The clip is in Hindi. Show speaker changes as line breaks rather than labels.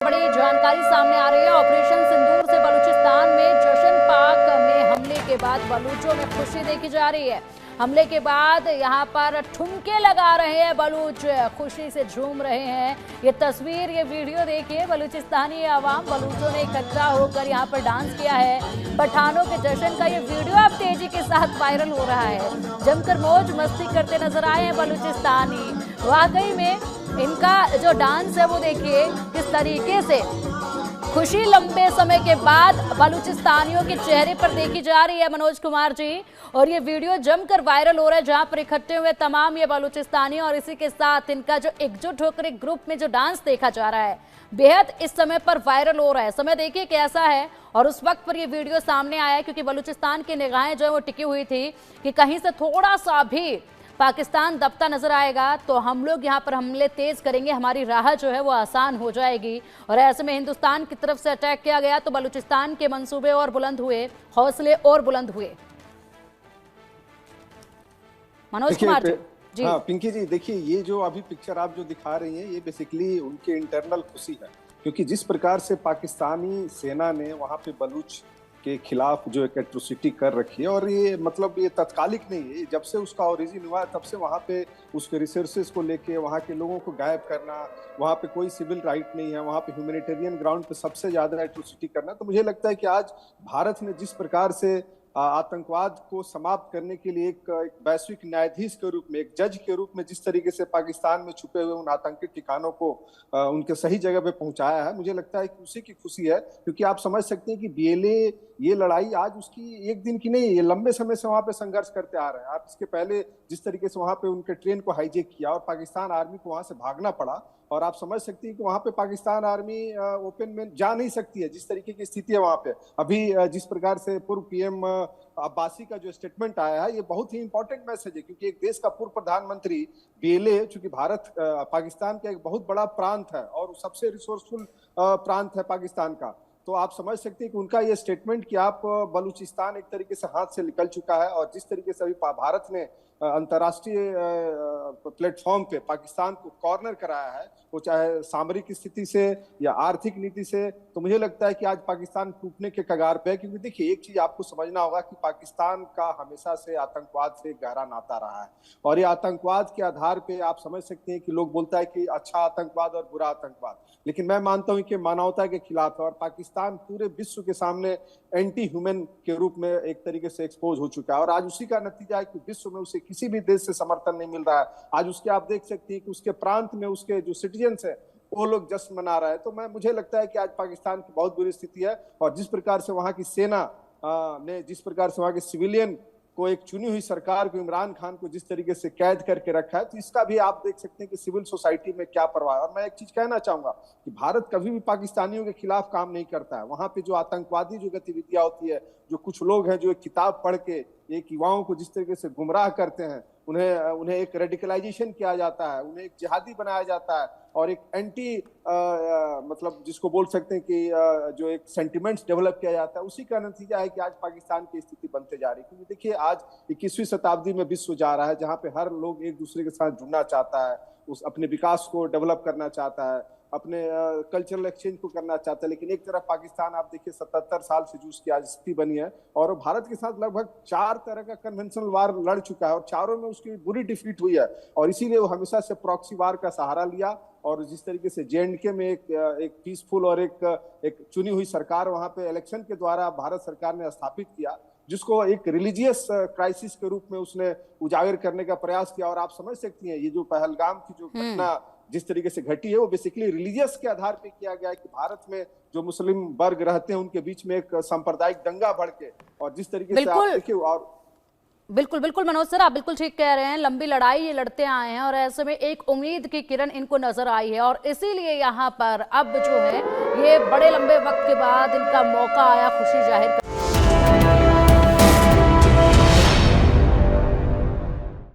बड़ी जानकारी सामने आ रही है। ऑपरेशन सिंदूर से बलूचिस्तान में जश्न पाक में हमले के बाद बलूचों में खुशी देखी जा रही है। हमले के बाद यहां पर ठुमके लगा रहे हैं बलूच, खुशी से झूम रहे हैं। ये तस्वीर, ये वीडियो देखिए, बलूचिस्तानी आवाम बलूचों ने इकट्ठा होकर यहां पर डांस किया है। पठानों के जश्न का ये वीडियो अब तेजी के साथ वायरल हो रहा है। जमकर मौज मस्ती करते नजर आए हैं बलूचिस्तानी। वाकई में इनका जो डांस है वो देखिए किस तरीके से खुशी लंबे समय के बाद बलूचिस्तानियों के चेहरे पर देखी जा रही है, मनोज कुमार जी। और ये वीडियो जमकर वायरल हो रहा है जहां पर इकट्ठे हुए तमाम ये बलूचिस्तानी और इसी के साथ इनका जो एकजुट होकर एक ग्रुप में जो डांस देखा जा रहा है, बेहद इस समय पर वायरल हो रहा है। समय देखिए कैसा है और उस वक्त पर ये वीडियो सामने आया क्योंकि बलूचिस्तान की निगाहें जो है वो टिकी हुई थी कि कहीं से थोड़ा सा भी पाकिस्तान दबता नजर आएगा तो हम लोग यहाँ पर हमले तेज करेंगे, हमारी राह जो है वो आसान हो जाएगी। और ऐसे में हिंदुस्तान की तरफ से अटैक किया गया तो बलूचिस्तान के मंसूबे और बुलंद हुए, हौसले और बुलंद हुए। मनोज कुमार जी।
हाँ पिंकी जी, देखिए ये जो अभी पिक्चर आप जो दिखा रही हैं ये बेसिकली उनके इंटरनल खुशी है, क्योंकि जिस प्रकार से पाकिस्तानी सेना ने वहाँ पे बलूच के खिलाफ जो एक एट्रोसिटी कर रखी है, और ये मतलब ये तत्कालिक नहीं है, जब से उसका ओरिजिन हुआ तब से वहाँ पे उसके रिसोर्सेज को लेके वहाँ के लोगों को गायब करना, वहाँ पे कोई सिविल राइट नहीं है, वहाँ पे ह्यूमैनिटेरियन ग्राउंड पे सबसे ज्यादा एट्रोसिटी करना। तो मुझे लगता है कि आज भारत ने जिस प्रकार से आतंकवाद को समाप्त करने के लिए एक वैश्विक न्यायाधीश के रूप में, एक जज के रूप में जिस तरीके से पाकिस्तान में छुपे हुए उन आतंकी ठिकानों को उनके सही जगह पे पहुंचाया है, मुझे लगता है कि उसी की खुशी है। क्योंकि आप समझ सकते हैं कि बीएलए ये लड़ाई आज उसकी एक दिन की नहीं है, ये लंबे समय से वहां पे संघर्ष करते आ रहे हैं। आप इसके पहले जिस तरीके से वहां पे उनके ट्रेन को हाईजेक किया और पाकिस्तान आर्मी को वहां से भागना पड़ा, और आप समझ सकती हैं कि वहां पे पाकिस्तान आर्मी ओपन में जा नहीं सकती है, जिस तरीके की स्थिति है वहां पे। अभी जिस प्रकार से पूर्व पीएम अब्बासी का जो स्टेटमेंट आया है, ये बहुत ही इंपॉर्टेंट मैसेज है, क्योंकि एक देश का पूर्व प्रधानमंत्री बीएलए, चूंकि भारत पाकिस्तान का एक बहुत बड़ा प्रांत है और सबसे रिसोर्सफुल प्रांत है पाकिस्तान का, तो आप समझ सकते हैं कि उनका ये स्टेटमेंट कि आप बलूचिस्तान एक तरीके से हाथ से निकल चुका है, और जिस तरीके से अभी भारत ने अंतर्राष्ट्रीय प्लेटफॉर्म पे पाकिस्तान को कॉर्नर कराया है, वो चाहे सामरिक स्थिति से या आर्थिक नीति से, तो मुझे लगता है कि आज पाकिस्तान टूटने के कगार पे है। क्योंकि देखिए एक चीज आपको समझना होगा कि पाकिस्तान का हमेशा से आतंकवाद से गहरा नाता रहा है, और ये आतंकवाद के आधार पे आप समझ सकते हैं कि लोग बोलता है कि अच्छा आतंकवाद और बुरा आतंकवाद, लेकिन मैं मानता हूं कि मानवता के खिलाफ है, और पाकिस्तान पूरे विश्व के सामने एंटी ह्यूमन के रूप में एक तरीके से एक्सपोज हो चुका है, और आज उसी का नतीजा है कि विश्व में उसे किसी भी देश से समर्थन नहीं मिल रहा है। आज उसके आप देख सकते हैं कि उसके प्रांत में उसके जो सिटीजन्स है वो लोग जश्न मना रहे हैं। तो मुझे लगता है कि आज पाकिस्तान की बहुत बुरी स्थिति है, और जिस प्रकार से वहां की सेना ने, जिस प्रकार से वहां के सिविलियन को, एक चुनी हुई सरकार को, इमरान खान को जिस तरीके से कैद करके रखा है, तो इसका भी आप देख सकते हैं कि सिविल सोसाइटी में क्या परवाह है। और मैं एक चीज कहना चाहूंगा कि भारत कभी भी पाकिस्तानियों के खिलाफ काम नहीं करता है। वहां पे जो आतंकवादी जो गतिविधियां होती है, जो कुछ लोग हैं जो एक किताब पढ़ के एक युवाओं को जिस तरीके से गुमराह करते हैं, उन्हें एक रेडिकलाइजेशन किया जाता है, उन्हें एक जिहादी बनाया जाता है, और एक एंटी मतलब जिसको बोल सकते हैं कि जो एक सेंटिमेंट्स डेवलप किया जाता है, उसी का नतीजा है कि आज पाकिस्तान की स्थिति बनते जा रही है। क्योंकि देखिए आज 21वीं शताब्दी में विश्व जा रहा है जहां पे हर लोग एक दूसरे के साथ जुड़ना चाहता है, उस अपने विकास को डेवलप करना चाहता है, अपने कल्चरल एक्सचेंज को करना चाहता है। लेकिन एक तरफ पाकिस्तान आप देखिए 77 साल से जूझ की आज स्थिति बनी है, और भारत के साथ लगभग 4 तरह का कन्वेंशनल वार लड़ चुका है, और चारों में उसकी बुरी डिफीट हुई है, और इसीलिए वो हमेशा से प्रॉक्सी वार का सहारा लिया। और जिस तरीके से JNK में एक पीसफुल और एक चुनी हुई सरकार वहां पे इलेक्शन के द्वारा भारत सरकार ने स्थापित किया, जिसको एक रिलीजियस क्राइसिस के रूप में उसने उजागर करने का प्रयास किया। और आप समझ सकती हैं ये जो पहलगाम की जो घटना जिस तरीके से घटी है, वो बेसिकली रिलीजियस के आधार पे किया गया है कि भारत में जो मुस्लिम वर्ग रहते हैं उनके बीच में एक सांप्रदायिक दंगा भड़के, और जिस तरीके से आप देखिए। और
बिल्कुल बिल्कुल मनोज सर, आप बिल्कुल ठीक कह रहे हैं। लंबी लड़ाई ये लड़ते आए हैं और ऐसे में एक उम्मीद की किरण इनको नजर आई है, और इसीलिए यहाँ पर अब जो है ये बड़े लंबे वक्त के बाद इनका मौका आया खुशी जाहिर करने का।